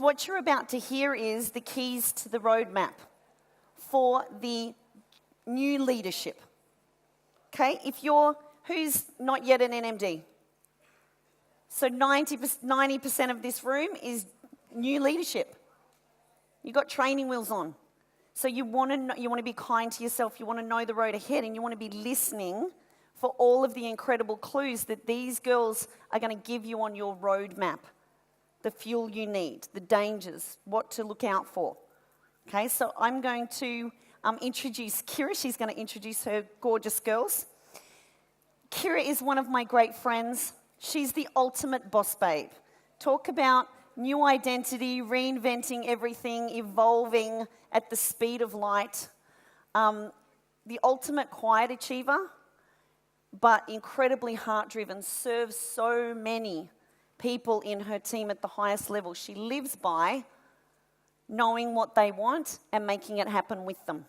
what you're about to hear is the keys to the roadmap for the new leadership. Okay, who's not yet an NMD? So 90% of this room is new leadership. You've got training wheels on. So you want to be kind to yourself, you want to know the road ahead, and you want to be listening for all of the incredible clues that these girls are going to give you on your roadmap. The fuel you need, the dangers, what to look out for. Okay, so I'm going to introduce Kira. She's going to introduce her gorgeous girls. Kira is one of my great friends. She's the ultimate boss babe. Talk about new identity, reinventing everything, evolving at the speed of light. The ultimate quiet achiever, but incredibly heart-driven, serves so many people in her team at the highest level. She lives by knowing what they want and making it happen with them.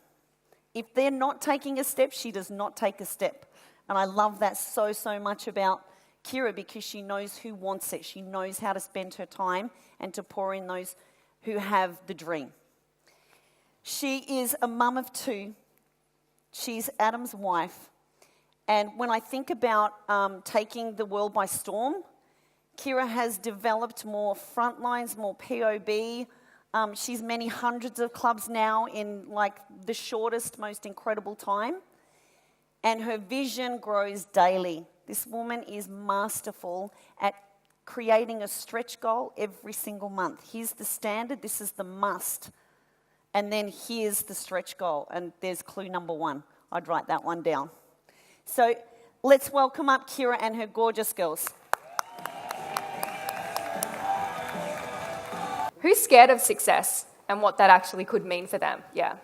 If they're not taking a step, she does not take a step. And I love that so much about Kira, because she knows who wants it. She knows how to spend her time and to pour in those who have the dream. She is a mum of two. She's Adam's wife. And when I think about taking the world by storm, Kira has developed more frontlines, more POB. She's many hundreds of clubs now in like the shortest, most incredible time. And her vision grows daily. This woman is masterful at creating a stretch goal every single month. Here's the standard, this is the must. And then here's the stretch goal. And there's clue number 1. I'd write that one down. So let's welcome up Kira and her gorgeous girls. Who's scared of success and what that actually could mean for them? Yeah,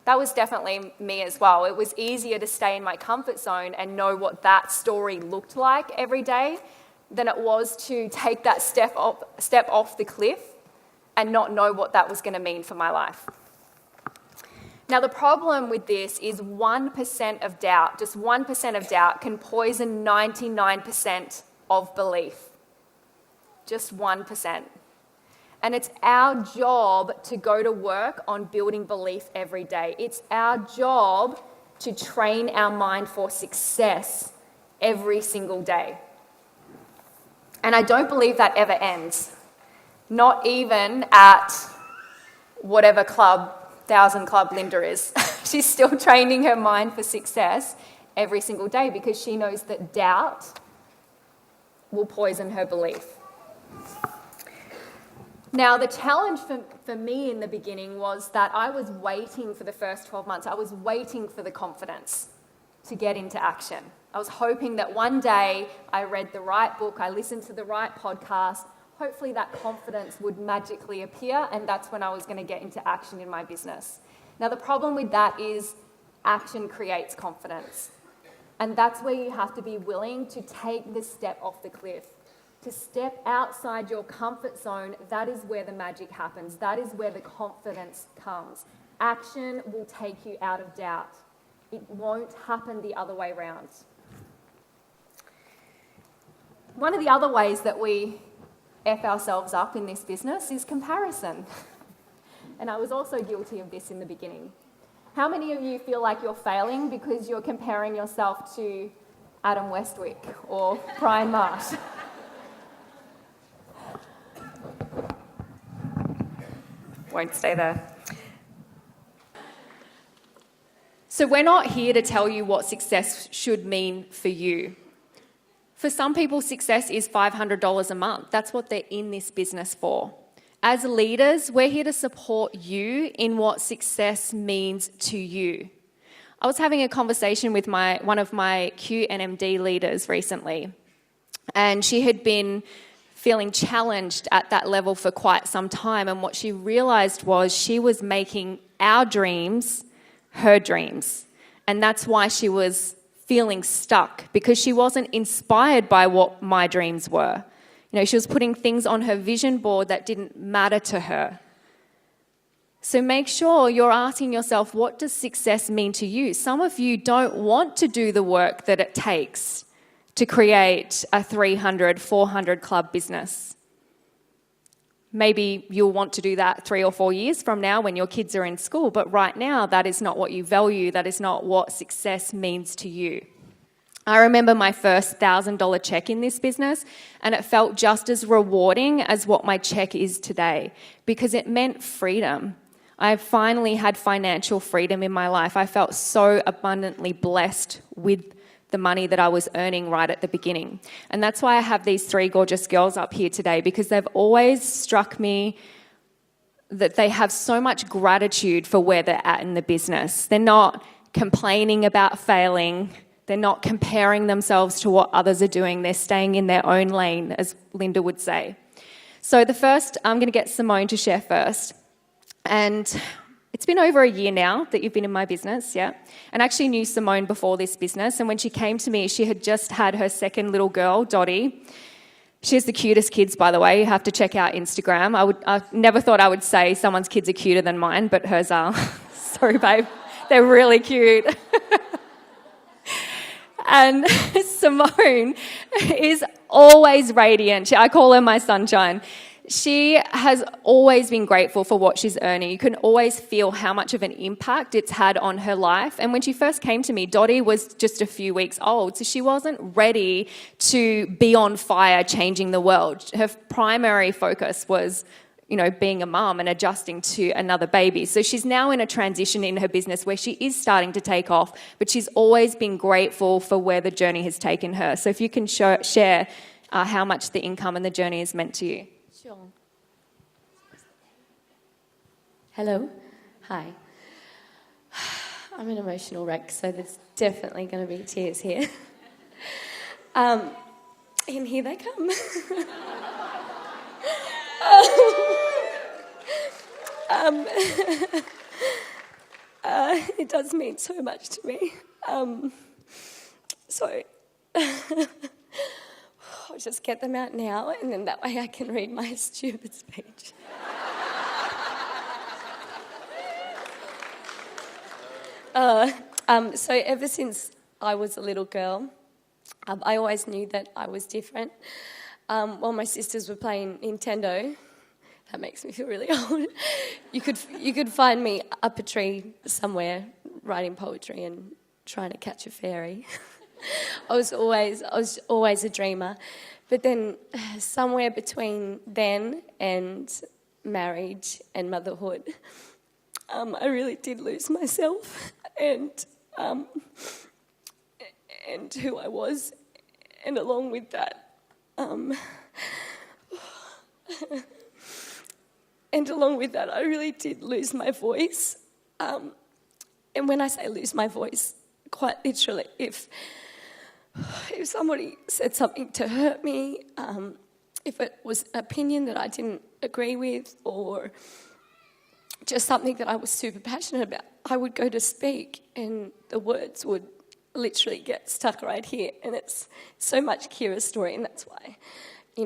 that was definitely me as well. It was easier to stay in my comfort zone and know what that story looked like every day than it was to take that step off the cliff and not know what that was going to mean for my life. Now, the problem with this is 1% of doubt, just 1% of doubt can poison 99% of belief. Just 1%. And it's our job to go to work on building belief every day. It's our job to train our mind for success every single day. And I don't believe that ever ends. Not even at whatever club, 1000 Club Linda is. She's still training her mind for success every single day because she knows that doubt will poison her belief. Now, the challenge for me in the beginning was that I was waiting for the first 12 months. I was waiting for the confidence to get into action. I was hoping that one day I read the right book, I listened to the right podcast, hopefully that confidence would magically appear, and that's when I was going to get into action in my business. Now, the problem with that is action creates confidence. And that's where you have to be willing to take the step off the cliff. To step outside your comfort zone, that is where the magic happens. That is where the confidence comes. Action will take you out of doubt. It won't happen the other way around. One of the other ways that we F ourselves up in this business is comparison. And I was also guilty of this in the beginning. How many of you feel like you're failing because you're comparing yourself to Adam Westwick or Brian Marsh? Won't stay there. So we're not here to tell you what success should mean for you. For some people, success is $500 a month. That's what they're in this business for. As leaders, we're here to support you in what success means to you. I was having a conversation with one of my QNMD leaders recently, and she had been feeling challenged at that level for quite some time, and what she realised was she was making our dreams her dreams, and that's why she was feeling stuck, because she wasn't inspired by what my dreams were. You know, she was putting things on her vision board that didn't matter to her. So make sure you're asking yourself, what does success mean to you? Some of you don't want to do the work that it takes to create a 300, 400 club business. Maybe you'll want to do that 3 or 4 years from now when your kids are in school, but right now that is not what you value, that is not what success means to you. I remember my first $1,000 check in this business, and it felt just as rewarding as what my check is today, because it meant freedom. I finally had financial freedom in my life. I felt so abundantly blessed with the money that I was earning right at the beginning. And that's why I have these 3 gorgeous girls up here today, because they've always struck me that they have so much gratitude for where they're at in the business. They're not complaining about failing. They're not comparing themselves to what others are doing. They're staying in their own lane, as Linda would say. So the first, I'm going to get Simone to share first. And it's been over a year now that you've been in my business, yeah? And I actually knew Simone before this business. And when she came to me, she had just had her second little girl, Dottie. She has the cutest kids, by the way. You have to check out Instagram. I never thought I would say someone's kids are cuter than mine, but hers are. Sorry, babe. They're really cute. And Simone is always radiant. I call her my sunshine. She has always been grateful for what she's earning. You can always feel how much of an impact it's had on her life. And when she first came to me, Dottie was just a few weeks old, so she wasn't ready to be on fire changing the world. Her primary focus was, being a mum and adjusting to another baby. So she's now in a transition in her business where she is starting to take off, but she's always been grateful for where the journey has taken her. So if you can share how much the income and the journey has meant to you. Sure. Hello. Hi. I'm an emotional wreck, so there's definitely going to be tears here. And here they come. It does mean so much to me. So I'll just get them out now, and then that way I can read my stupid speech. So ever since I was a little girl, I always knew that I was different. While my sisters were playing Nintendo, that makes me feel really old, you could find me up a tree somewhere writing poetry and trying to catch a fairy. I was always a dreamer. But then somewhere between then and marriage and motherhood, I really did lose myself and who I was. And along with that, I really did lose my voice. And when I say lose my voice, quite literally, if somebody said something to hurt me, if it was an opinion that I didn't agree with, or just something that I was super passionate about, I would go to speak and the words would literally get stuck right here. And it's so much Kira's story, and that's why,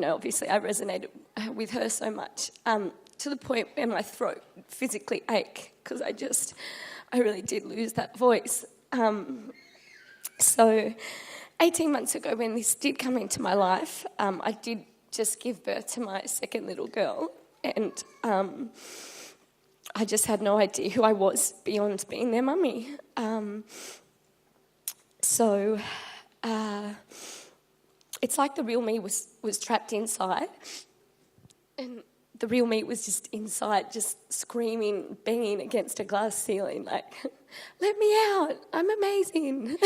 obviously I resonated with her so much, to the point where my throat physically ached because I really did lose that voice. So 18 months ago, when this did come into my life, I did just give birth to my second little girl, and I just had no idea who I was beyond being their mummy. So it's like the real me was trapped inside, and the real me was just inside, just screaming, banging against a glass ceiling, like, "Let me out! I'm amazing!" And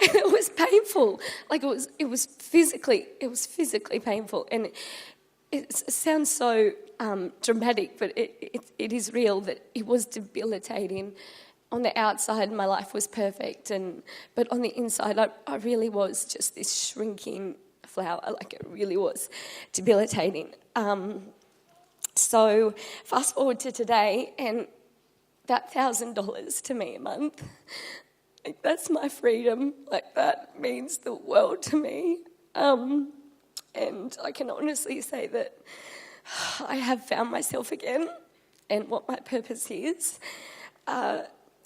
it was painful. Like it was physically painful, and it sounds so dramatic, but it is real that it was debilitating. On the outside, my life was perfect, but on the inside, I really was just this shrinking flower. Like, it really was debilitating. So fast forward to today, and that $1,000 to me a month, like, that's my freedom. Like, that means the world to me. And I can honestly say that I have found myself again and what my purpose is.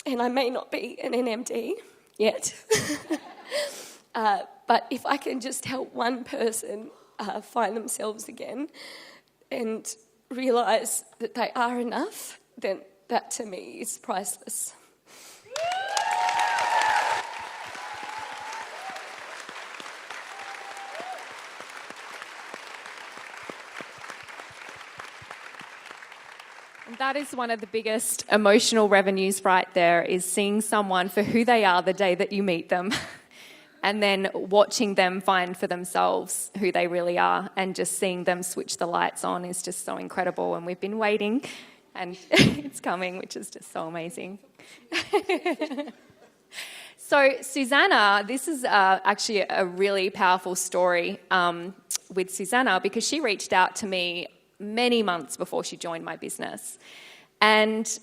And I may not be an NMD yet, but if I can just help one person find themselves again and realise that they are enough, then that to me is priceless. That is one of the biggest emotional revenues right there, is seeing someone for who they are the day that you meet them and then watching them find for themselves who they really are, and just seeing them switch the lights on is just so incredible. And we've been waiting and it's coming, which is just so amazing. So Susanna, this is actually a really powerful story with Susanna, because she reached out to me many months before she joined my business. And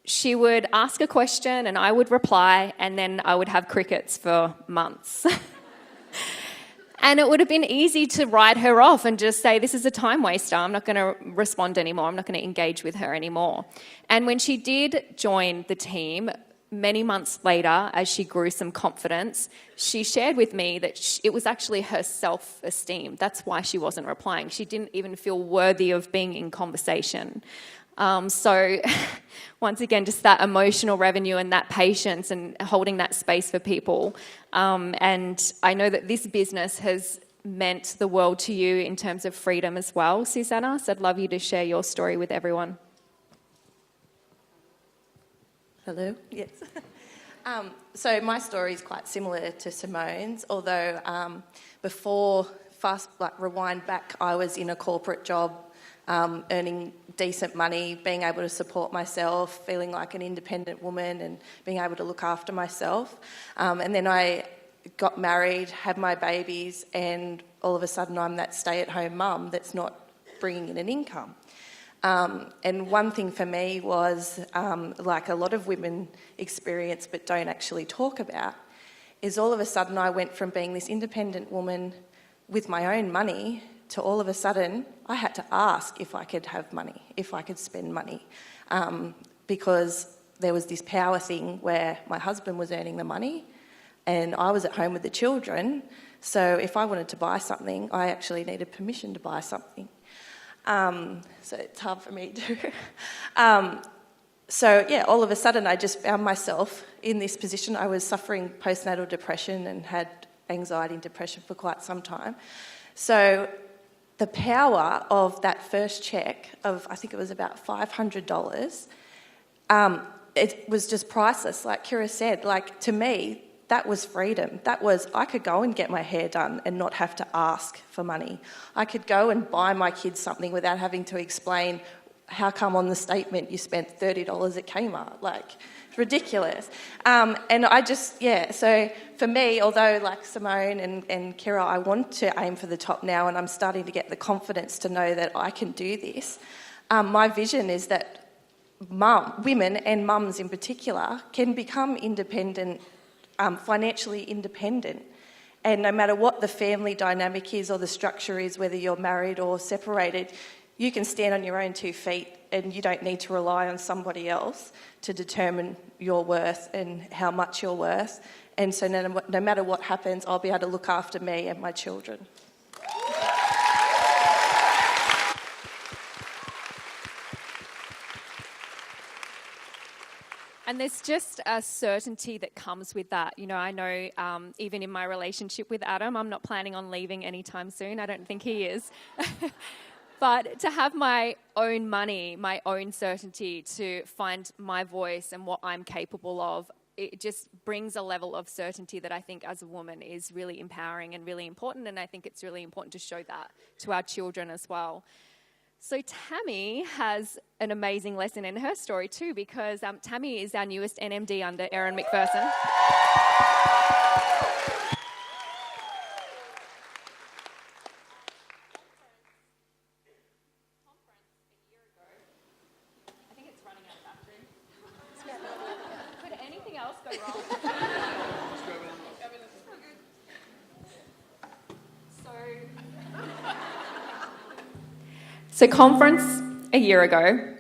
she would ask a question and I would reply, and then I would have crickets for months. And it would have been easy to write her off and just say, this is a time waster, I'm not going to respond anymore, I'm not going to engage with her anymore. And when she did join the team, many months later, as she grew some confidence, she shared with me that it was actually her self-esteem. That's why she wasn't replying. She didn't even feel worthy of being in conversation. So once again, just that emotional revenue and that patience and holding that space for people. And I know that this business has meant the world to you in terms of freedom as well, Susanna. So I'd love you to share your story with everyone. Hello, yes. So my story is quite similar to Simone's, although rewind back, I was in a corporate job, earning decent money, being able to support myself, feeling like an independent woman and being able to look after myself. And then I got married, had my babies, and all of a sudden I'm that stay-at-home mum that's not bringing in an income. And one thing for me was, like a lot of women experience but don't actually talk about, is all of a sudden I went from being this independent woman with my own money to all of a sudden I had to ask if I could have money, if I could spend money, because there was this power thing where my husband was earning the money and I was at home with the children. So if I wanted to buy something, I actually needed permission to buy something. So it's hard for me to... So yeah, all of a sudden I just found myself in this position. I was suffering postnatal depression and had anxiety and depression for quite some time. So the power of that first check of, I think it was about $500, it was just priceless. Like Kira said, like to me, that was freedom. That was, I could go and get my hair done and not have to ask for money. I could go and buy my kids something without having to explain how come on the statement you spent $30 at Kmart. Like, it's ridiculous. And I just, yeah, so for me, although like Simone and Kira, I want to aim for the top now and I'm starting to get the confidence to know that I can do this, my vision is that women and mums in particular can become independent, financially independent. And no matter what the family dynamic is or the structure is, whether you're married or separated, you can stand on your own 2 feet and you don't need to rely on somebody else to determine your worth and how much you're worth. And so no matter what happens, I'll be able to look after me and my children. And there's just a certainty that comes with that. You know, I know even in my relationship with Adam, I'm not planning on leaving anytime soon. I don't think he is. But to have my own money, my own certainty, to find my voice and what I'm capable of, it just brings a level of certainty that I think as a woman is really empowering and really important. And I think it's really important to show that to our children as well. So Tammy has an amazing lesson in her story too, because Tammy is our newest NMD under Erin McPherson. I think it's running out of battery. Could anything else go wrong? So conference a year ago,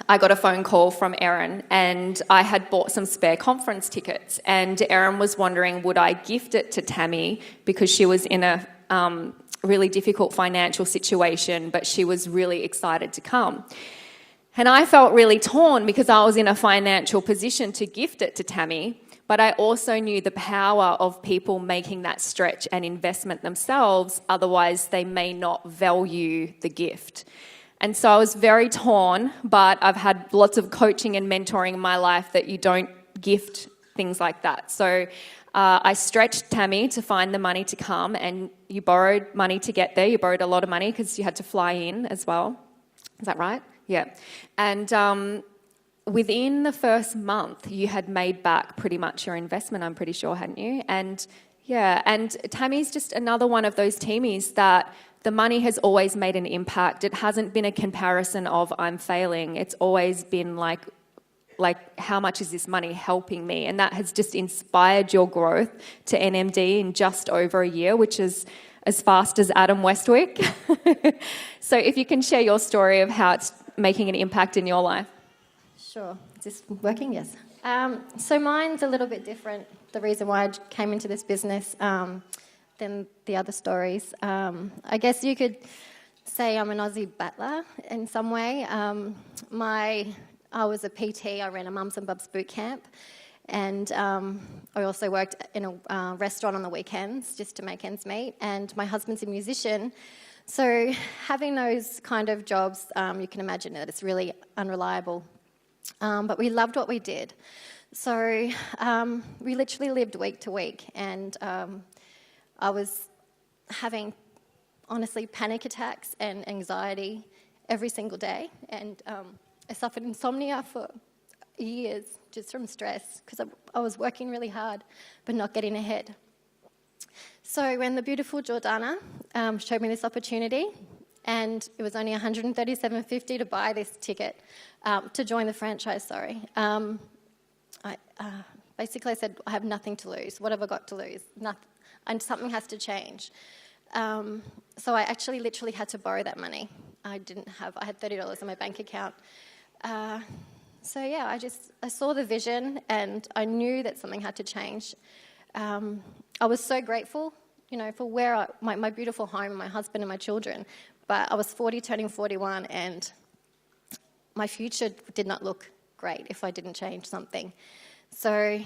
I got a phone call from Erin and I had bought some spare conference tickets, and Erin was wondering would I gift it to Tammy because she was in a really difficult financial situation, but she was really excited to come. And I felt really torn because I was in a financial position to gift it to Tammy, but I also knew the power of people making that stretch and investment themselves, otherwise they may not value the gift. And so I was very torn, but I've had lots of coaching and mentoring in my life that you don't gift things like that. So I stretched Tammy to find the money to come, and you borrowed money to get there. You borrowed a lot of money because you had to fly in as well. Is that right? Yeah. And within the first month, you had made back pretty much your investment, I'm pretty sure, hadn't you? And yeah, and Tammy's just another one of those teamies that the money has always made an impact. It hasn't been a comparison of I'm failing. It's always been like how much is this money helping me? And that has just inspired your growth to NMD in just over a year, which is as fast as Adam Westwick. So if you can share your story of how it's making an impact in your life. Sure. Is this working? Yes. So mine's a little bit different, the reason why I came into this business, than the other stories. I guess you could say I'm an Aussie battler in some way. I was a PT. I ran a Mums and Bubs boot camp, and I also worked in a restaurant on the weekends just to make ends meet. And my husband's a musician, so having those kind of jobs, you can imagine that it's really unreliable. But we loved what we did, so we literally lived week to week, and I was having, honestly, panic attacks and anxiety every single day, and I suffered insomnia for years just from stress because I was working really hard but not getting ahead. So when the beautiful Jordana showed me this opportunity, and it was only $137.50 to buy this ticket, to join the franchise, basically I said, I have nothing to lose. What have I got to lose? Nothing. And something has to change. So I actually literally had to borrow that money. I had $30 in my bank account. So yeah, I saw the vision, and I knew that something had to change. I was so grateful, for where my beautiful home, my husband and my children. But I was 40, turning 41, and my future did not look great if I didn't change something. So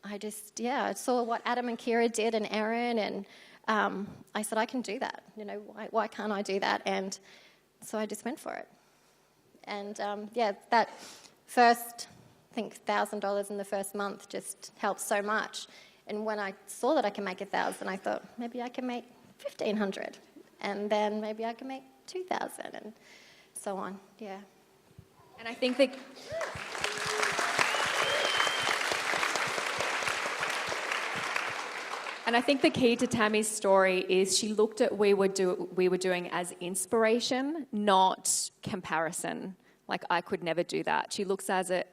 I saw what Adam and Kira did, and Aaron, and I said, I can do that. Why can't I do that? And so I just went for it. And that first, I think, $1,000 in the first month just helped so much. And when I saw that I can make 1,000, I thought maybe I can make 1,500, and then maybe I can make 2,000, and so on. Yeah. And I think that. And I think the key to Tammy's story is she looked at we were doing as inspiration, not comparison. Like, I could never do that. She looks at it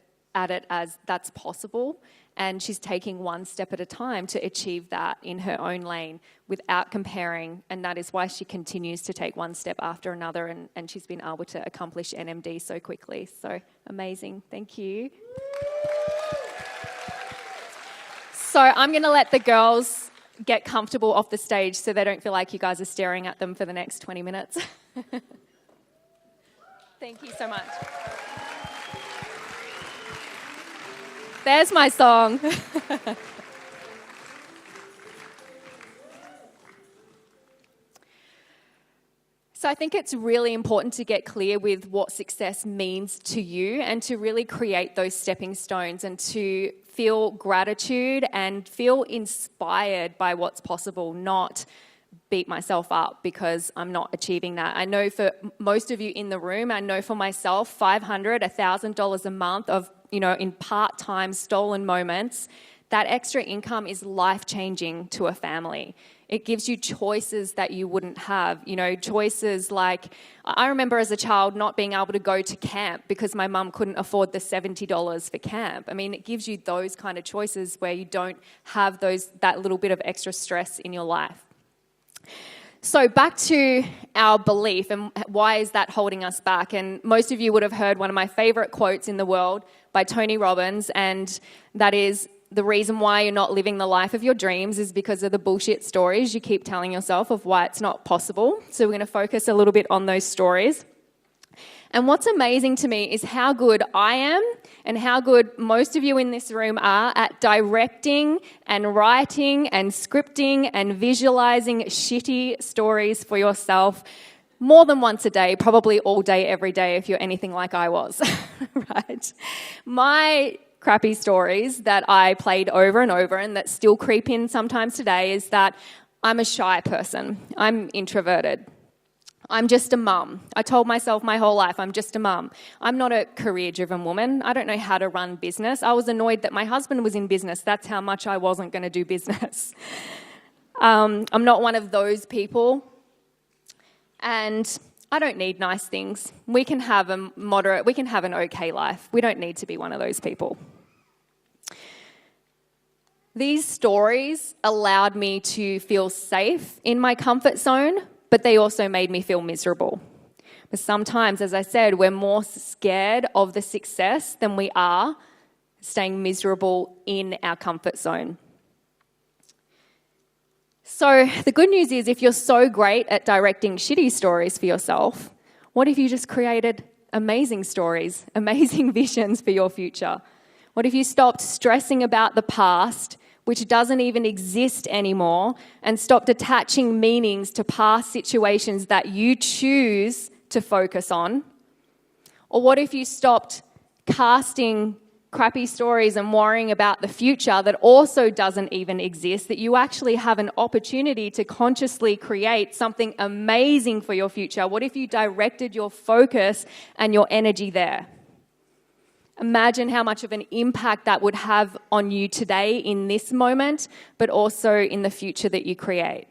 as that's possible, and she's taking one step at a time to achieve that in her own lane without comparing, and that is why she continues to take one step after another, and she's been able to accomplish NMD so quickly. So amazing. Thank you. So I'm going to let the girls get comfortable off the stage so they don't feel like you guys are staring at them for the next 20 minutes. Thank you so much. There's my song. So I think it's really important to get clear with what success means to you, and to really create those stepping stones, and to feel gratitude and feel inspired by what's possible, not beat myself up because I'm not achieving that. I know for most of you in the room, I know for myself, $500, $1,000 a month of, in part-time stolen moments, that extra income is life-changing to a family. It gives you choices that you wouldn't have. Choices like, I remember as a child not being able to go to camp because my mum couldn't afford the $70 for camp. I mean, it gives you those kind of choices where you don't have that little bit of extra stress in your life. So back to our belief, and why is that holding us back? And most of you would have heard one of my favourite quotes in the world by Tony Robbins, and that is, the reason why you're not living the life of your dreams is because of the bullshit stories you keep telling yourself of why it's not possible. So we're going to focus a little bit on those stories. And what's amazing to me is how good I am and how good most of you in this room are at directing and writing and scripting and visualizing shitty stories for yourself more than once a day, probably all day, every day, if you're anything like I was, right? My crappy stories that I played over and over and that still creep in sometimes today is that I'm a shy person. I'm introverted. I'm just a mum. I told myself my whole life, I'm just a mum. I'm not a career-driven woman. I don't know how to run business. I was annoyed that my husband was in business. That's how much I wasn't going to do business. I'm not one of those people. And I don't need nice things. We can have an okay life. We don't need to be one of those people. These stories allowed me to feel safe in my comfort zone, but they also made me feel miserable. But sometimes, as I said, we're more scared of the success than we are staying miserable in our comfort zone. So the good news is if you're so great at directing shitty stories for yourself, what if you just created amazing stories, amazing visions for your future? What if you stopped stressing about the past, which doesn't even exist anymore, and stopped attaching meanings to past situations that you choose to focus on? Or what if you stopped casting crappy stories and worrying about the future that also doesn't even exist, that you actually have an opportunity to consciously create something amazing for your future? What if you directed your focus and your energy there? Imagine how much of an impact that would have on you today in this moment, but also in the future that you create.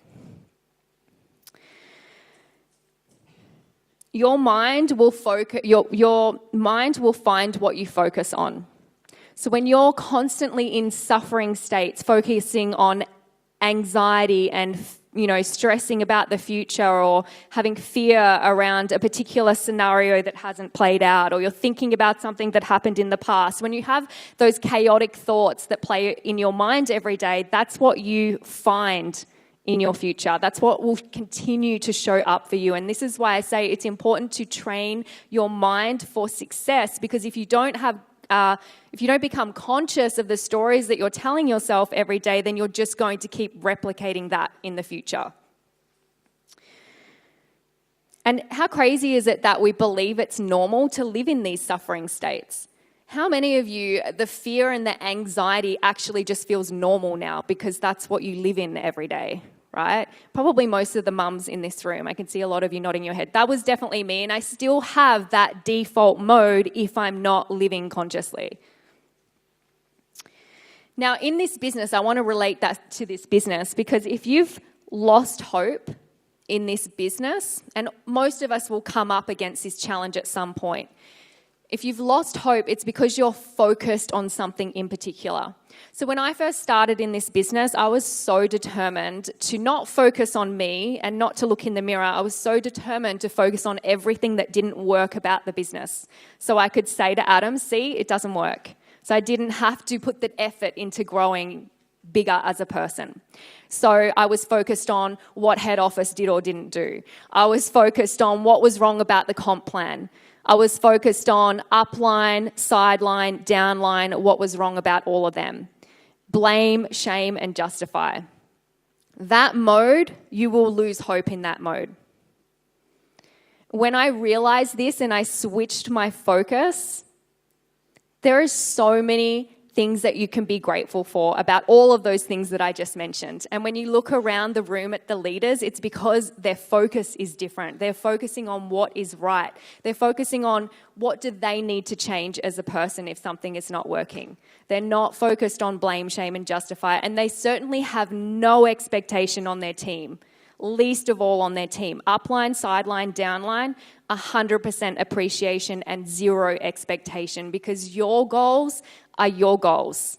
Your mind will find what you focus on. So when you're constantly in suffering states, focusing on anxiety and stressing about the future, or having fear around a particular scenario that hasn't played out, or you're thinking about something that happened in the past, when you have those chaotic thoughts that play in your mind every day, that's what you find in your future. That's what will continue to show up for you. And this is why I say it's important to train your mind for success, because if you don't become conscious of the stories that you're telling yourself every day, then you're just going to keep replicating that in the future. And how crazy is it that we believe it's normal to live in these suffering states? How many of you, the fear and the anxiety actually just feels normal now because that's what you live in every day, right? Probably most of the mums in this room. I can see a lot of you nodding your head. That was definitely me, and I still have that default mode if I'm not living consciously. Now, in this business, I want to relate that to this business, because if you've lost hope in this business, and most of us will come up against this challenge at some point, if you've lost hope, it's because you're focused on something in particular. So when I first started in this business, I was so determined to not focus on me and not to look in the mirror. I was so determined to focus on everything that didn't work about the business. So I could say to Adam, see, it doesn't work. So I didn't have to put the effort into growing bigger as a person. So I was focused on what head office did or didn't do. I was focused on what was wrong about the comp plan. I was focused on upline, sideline, downline, what was wrong about all of them. Blame, shame, and justify. That mode, you will lose hope in that mode. When I realized this and I switched my focus, there is so many things that you can be grateful for about all of those things that I just mentioned. And when you look around the room at the leaders, it's because their focus is different. They're focusing on what is right. They're focusing on what do they need to change as a person if something is not working. They're not focused on blame, shame, and justify. And they certainly have no expectation on their team, least of all on their team. Upline, sideline, downline, 100% appreciation and zero expectation, because your goals are your goals.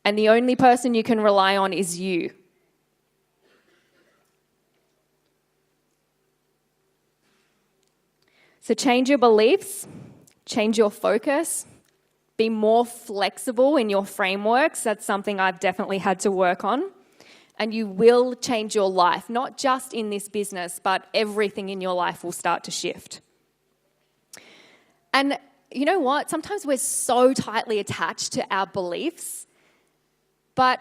And the only person you can rely on is you. So change your beliefs, change your focus, Be more flexible in your frameworks. That's something I've definitely had to work on. And you will change your life, not just in this business, but everything in your life will start to shift. And you know what? Sometimes we're so tightly attached to our beliefs, but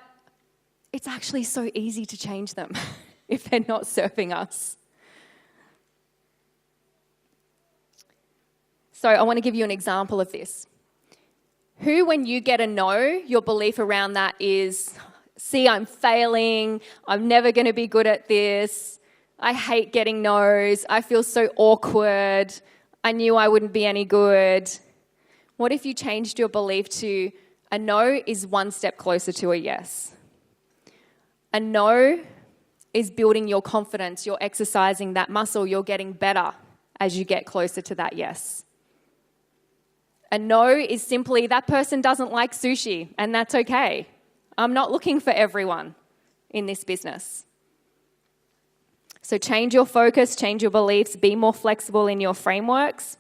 it's actually so easy to change them if they're not serving us. So I want to give you an example of this. Who, when you get a no, your belief around that is, see, I'm failing, I'm never going to be good at this, I hate getting no's, I feel so awkward, I knew I wouldn't be any good. What if you changed your belief to, a no is one step closer to a yes? A no is building your confidence, you're exercising that muscle, you're getting better as you get closer to that yes. A no is simply, that person doesn't like sushi, and that's okay. I'm not looking for everyone in this business. So change your focus, change your beliefs, be more flexible in your frameworks.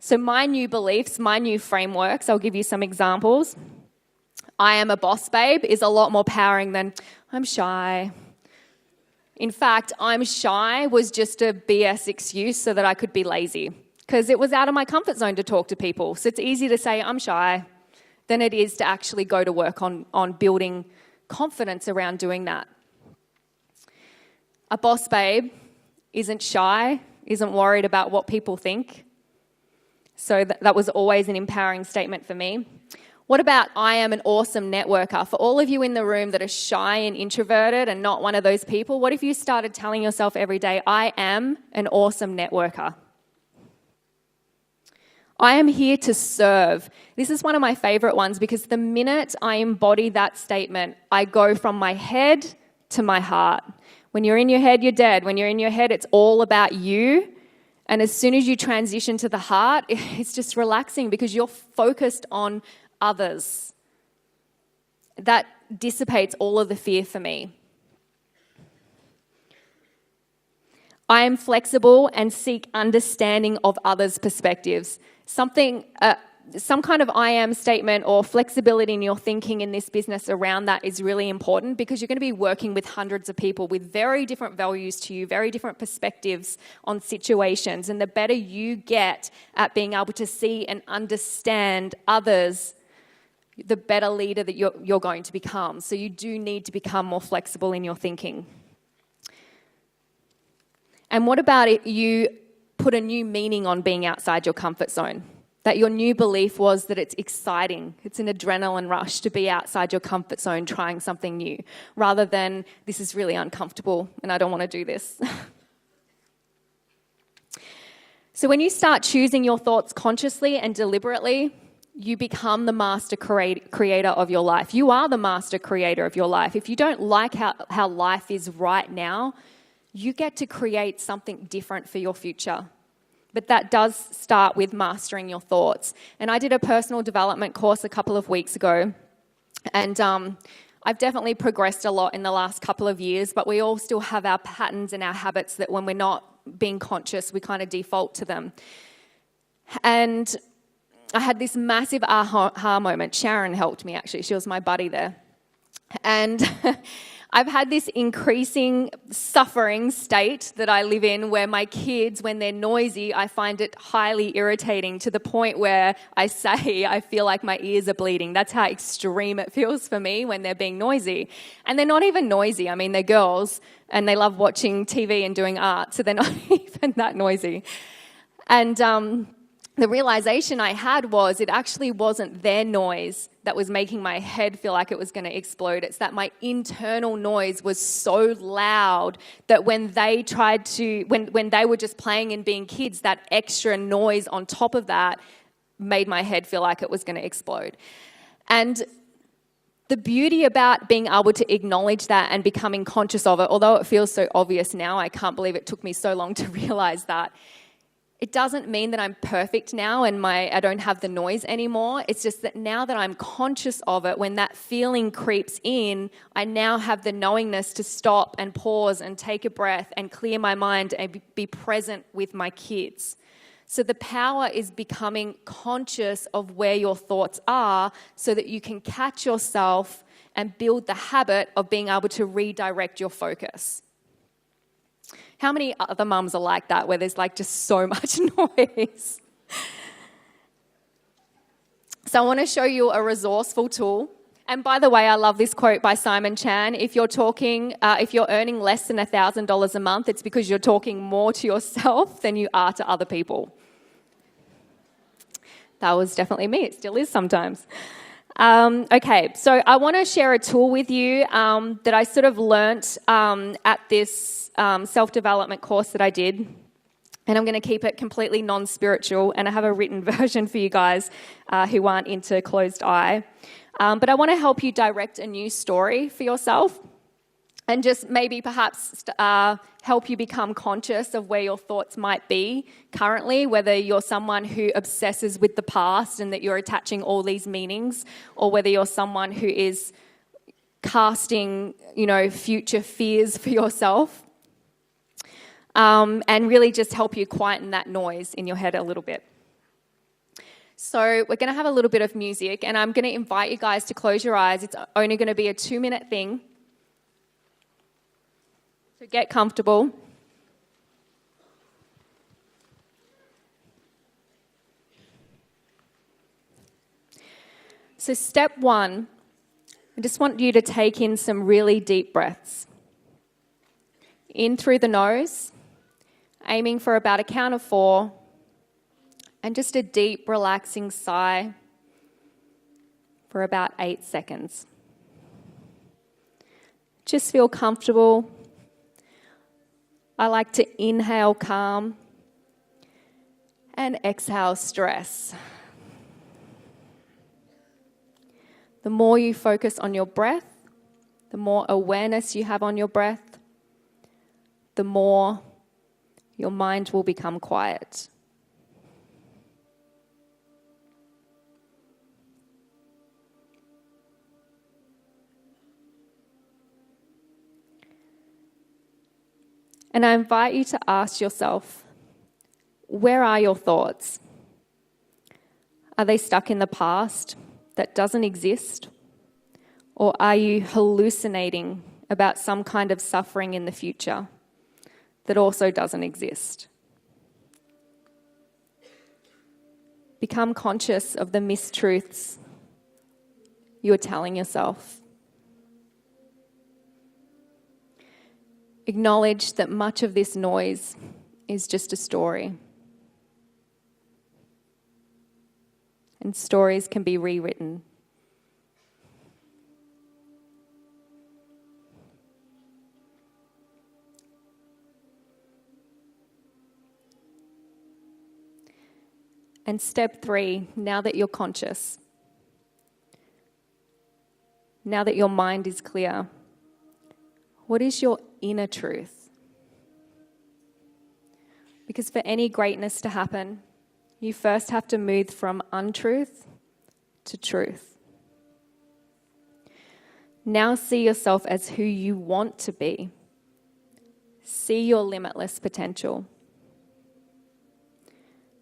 So my new beliefs, my new frameworks, I'll give you some examples. I am a boss babe is a lot more powering than I'm shy. In fact, I'm shy was just a BS excuse so that I could be lazy, because it was out of my comfort zone to talk to people. So it's easy to say I'm shy than it is to actually go to work on building confidence around doing that. A boss babe isn't shy, isn't worried about what people think. So that was always an empowering statement for me. What about I am an awesome networker? For all of you in the room that are shy and introverted and not one of those people, what if you started telling yourself every day, I am an awesome networker? I am here to serve. This is one of my favorite ones because the minute I embody that statement, I go from my head to my heart. When you're in your head, you're dead. When you're in your head, it's all about you. And as soon as you transition to the heart, it's just relaxing because you're focused on others. That dissipates all of the fear for me. I am flexible and seek understanding of others' perspectives. Some kind of I am statement or flexibility in your thinking in this business around that is really important because you're going to be working with hundreds of people with very different values to you, very different perspectives on situations. And the better you get at being able to see and understand others, the better leader that you're going to become. So you do need to become more flexible in your thinking. And what about it? You put a new meaning on being outside your comfort zone. That your new belief was that it's exciting, it's an adrenaline rush to be outside your comfort zone trying something new, rather than this is really uncomfortable and I don't want to do this. So when you start choosing your thoughts consciously and deliberately, you become the master creator of your life. You are the master creator of your life. If you don't like how life is right now, you get to create something different for your future. But that does start with mastering your thoughts. And I did a personal development course a couple of weeks ago. And I've definitely progressed a lot in the last couple of years, but we all still have our patterns and our habits that when we're not being conscious, we kind of default to them. And I had this massive aha moment. Sharon helped me, actually. She was my buddy there. And I've had this increasing suffering state that I live in where my kids, when they're noisy, I find it highly irritating to the point where I say I feel like my ears are bleeding. That's how extreme it feels for me when they're being noisy. And they're not even noisy. I mean, they're girls and they love watching TV and doing art, so they're not even that noisy. And the realization I had was it actually wasn't their noise that was making my head feel like it was going to explode. It's that my internal noise was so loud that when they tried to, when they were just playing and being kids, that extra noise on top of that made my head feel like it was going to explode. And the beauty about being able to acknowledge that and becoming conscious of it, although it feels so obvious now, I can't believe it took me so long to realize that. It doesn't mean that I'm perfect now and I don't have the noise anymore. It's just that now that I'm conscious of it, when that feeling creeps in, I now have the knowingness to stop and pause and take a breath and clear my mind and be present with my kids. So the power is becoming conscious of where your thoughts are so that you can catch yourself and build the habit of being able to redirect your focus. How many other mums are like that, where there's like just so much noise? So I want to show you a resourceful tool. And by the way, I love this quote by Simon Chan. If you're earning less than $1,000 a month, it's because you're talking more to yourself than you are to other people. That was definitely me. It still is sometimes. Okay, so I want to share a tool with you that I sort of learnt at this self-development course that I did. And I'm going to keep it completely non-spiritual, and I have a written version for you guys who aren't into closed eye. But I want to help you direct a new story for yourself, and just maybe perhaps help you become conscious of where your thoughts might be currently, whether you're someone who obsesses with the past and that you're attaching all these meanings, or whether you're someone who is casting, future fears for yourself. And really just help you quieten that noise in your head a little bit. So we're going to have a little bit of music, and I'm going to invite you guys to close your eyes. It's only going to be a 2-minute thing. So get comfortable. So step 1, I just want you to take in some really deep breaths. In through the nose, aiming for about a count of 4, and just a deep, relaxing sigh for about 8 seconds. Just feel comfortable. I like to inhale calm and exhale stress. The more you focus on your breath, the more awareness you have on your breath, the more your mind will become quiet. And I invite you to ask yourself, where are your thoughts? Are they stuck in the past that doesn't exist? Or are you hallucinating about some kind of suffering in the future that also doesn't exist? Become conscious of the mistruths you're telling yourself. Acknowledge that much of this noise is just a story. And stories can be rewritten. And step 3, now that you're conscious, now that your mind is clear, what is your inner truth? Because for any greatness to happen, you first have to move from untruth to truth. Now see yourself as who you want to be. See your limitless potential.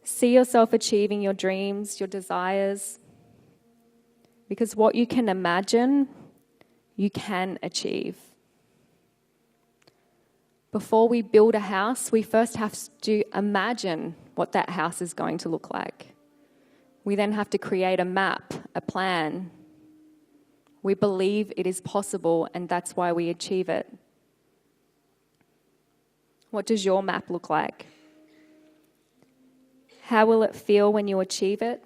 See yourself achieving your dreams, your desires. Because what you can imagine, you can achieve. Before we build a house, we first have to imagine what that house is going to look like. We then have to create a map, a plan. We believe it is possible, and that's why we achieve it. What does your map look like? How will it feel when you achieve it?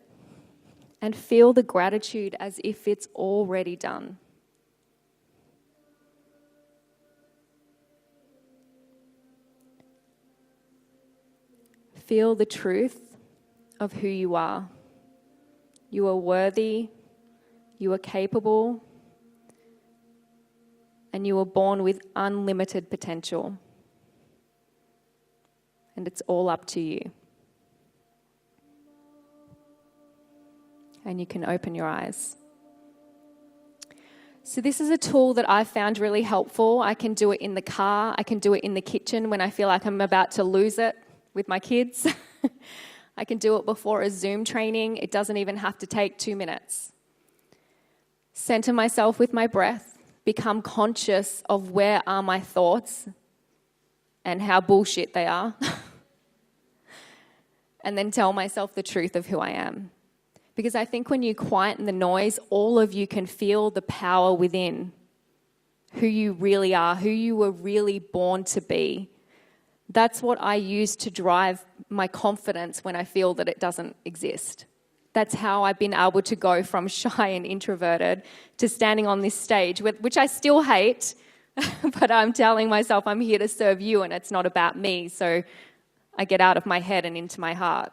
And feel the gratitude as if it's already done. Feel the truth of who you are. You are worthy, you are capable, and you were born with unlimited potential. And it's all up to you. And you can open your eyes. So this is a tool that I found really helpful. I can do it in the car. I can do it in the kitchen when I feel like I'm about to lose it with my kids. I can do it before a Zoom training. It doesn't even have to take 2 minutes. Center myself with my breath, become conscious of where are my thoughts and how bullshit they are, and then tell myself the truth of who I am. Because I think when you quieten the noise, all of you can feel the power within, who you really are, who you were really born to be. That's what I use to drive my confidence when I feel that it doesn't exist. That's how I've been able to go from shy and introverted to standing on this stage, which I still hate, but I'm telling myself I'm here to serve you and it's not about me. So I get out of my head and into my heart.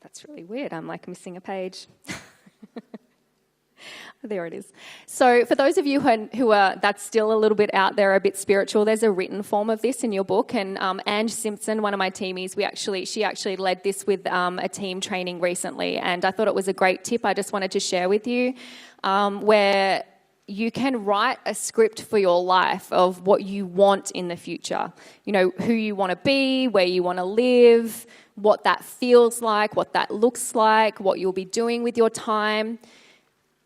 That's really weird. I'm like missing a page. There it is. So for those of you who are, that's still a little bit out there, a bit spiritual, there's a written form of this in your book. And Ange Simpson, one of my teamies, she actually led this with a team training recently. And I thought it was a great tip I just wanted to share with you, where you can write a script for your life of what you want in the future. You know, who you want to be, where you want to live, what that feels like, what that looks like, what you'll be doing with your time.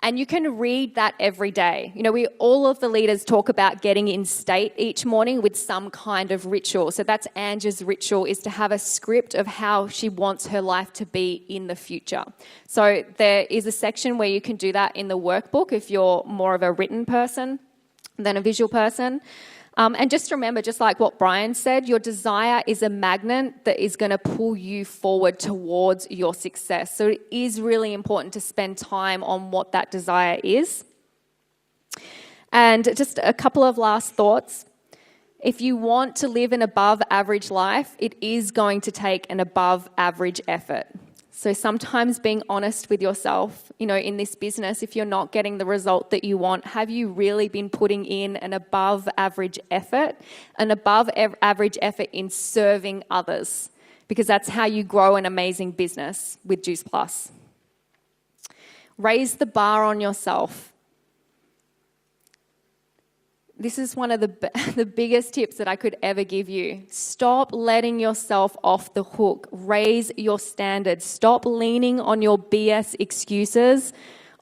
And you can read that every day. You know, all of the leaders talk about getting in state each morning with some kind of ritual. So that's Ange's ritual, is to have a script of how she wants her life to be in the future. So there is a section where you can do that in the workbook if you're more of a written person than a visual person. And just remember, just like what Brian said, your desire is a magnet that is going to pull you forward towards your success. So it is really important to spend time on what that desire is. And just a couple of last thoughts. If you want to live an above average life, it is going to take an above average effort. So sometimes being honest with yourself, you know, in this business, if you're not getting the result that you want, have you really been putting in an above average effort, an above average effort in serving others? Because that's how you grow an amazing business with Juice Plus. Raise the bar on yourself. This is one of the biggest tips that I could ever give you. Stop letting yourself off the hook. Raise your standards. Stop leaning on your BS excuses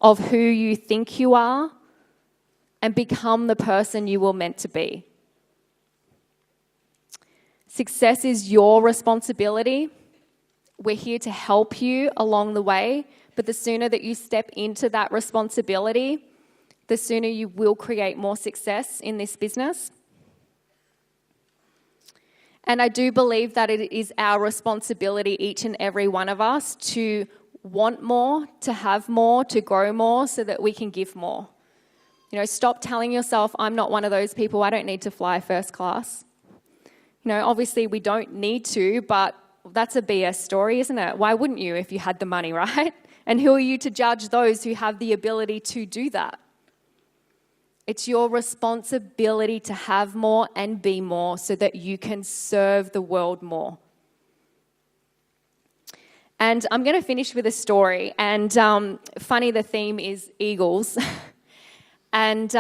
of who you think you are and become the person you were meant to be. Success is your responsibility. We're here to help you along the way, but the sooner that you step into that responsibility, the sooner you will create more success in this business. And I do believe that it is our responsibility, each and every one of us, to want more, to have more, to grow more, so that we can give more. You know, stop telling yourself, I'm not one of those people, I don't need to fly first class. You know, obviously we don't need to, but that's a BS story, isn't it? Why wouldn't you if you had the money, right? And who are you to judge those who have the ability to do that? It's your responsibility to have more and be more so that you can serve the world more. And I'm going to finish with a story. And funny, the theme is eagles. And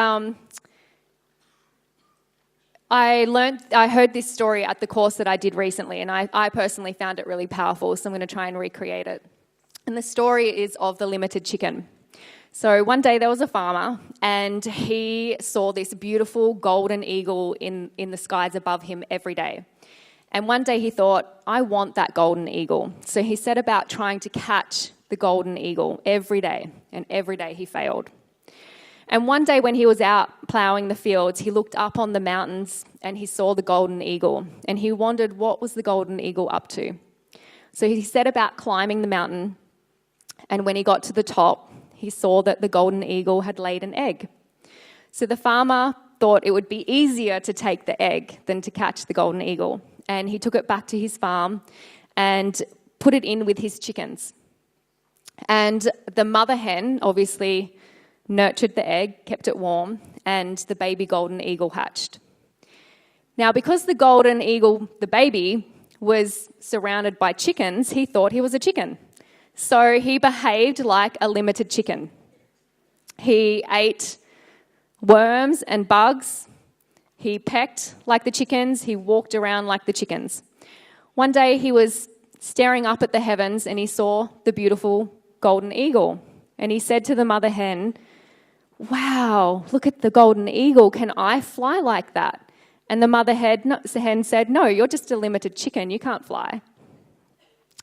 I heard this story at the course that I did recently, and I personally found it really powerful, so I'm going to try and recreate it. And the story is of the limited chicken. So one day there was a farmer and he saw this beautiful golden eagle in the skies above him every day. And one day he thought, I want that golden eagle. So he set about trying to catch the golden eagle every day, and every day he failed. And one day when he was out ploughing the fields, he looked up on the mountains and he saw the golden eagle, and he wondered what was the golden eagle up to. So he set about climbing the mountain, and when he got to the top, he saw that the golden eagle had laid an egg. So the farmer thought it would be easier to take the egg than to catch the golden eagle. And he took it back to his farm and put it in with his chickens. And the mother hen obviously nurtured the egg, kept it warm, and the baby golden eagle hatched. Now, because the golden eagle, the baby, was surrounded by chickens, he thought he was a chicken. So he behaved like a limited chicken. He ate worms and bugs. He pecked like the chickens. He walked around like the chickens. One day he was staring up at the heavens and he saw the beautiful golden eagle. And he said to the mother hen, "Wow, look at the golden eagle. Can I fly like that?" And the mother hen said, "No, you're just a limited chicken. You can't fly."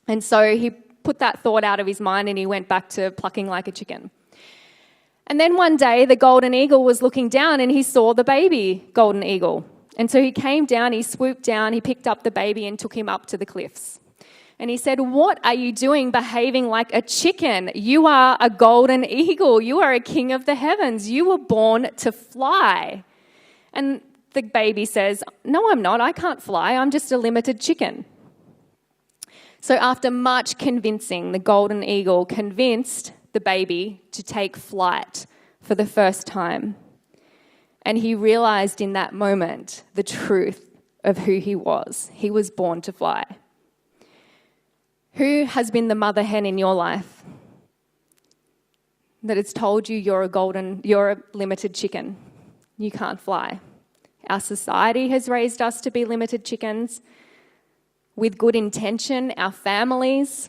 And so he put that thought out of his mind and he went back to plucking like a chicken. And then one day the golden eagle was looking down and he saw the baby golden eagle. And so he came down, he swooped down, he picked up the baby and took him up to the cliffs. And he said, "What are you doing behaving like a chicken? You are a golden eagle. You are a king of the heavens. You were born to fly." And the baby says, "No, I'm not. I can't fly. I'm just a limited chicken." So after much convincing, the golden eagle convinced the baby to take flight for the first time. And he realized in that moment the truth of who he was. He was born to fly. Who has been the mother hen in your life that has told you you're a limited chicken? You can't fly. Our society has raised us to be limited chickens with good intention. Our families,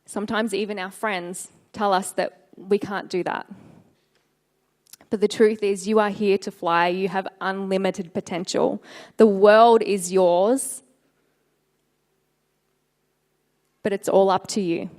sometimes even our friends, tell us that we can't do that. But the truth is, you are here to fly. You have unlimited potential. The world is yours, but it's all up to you.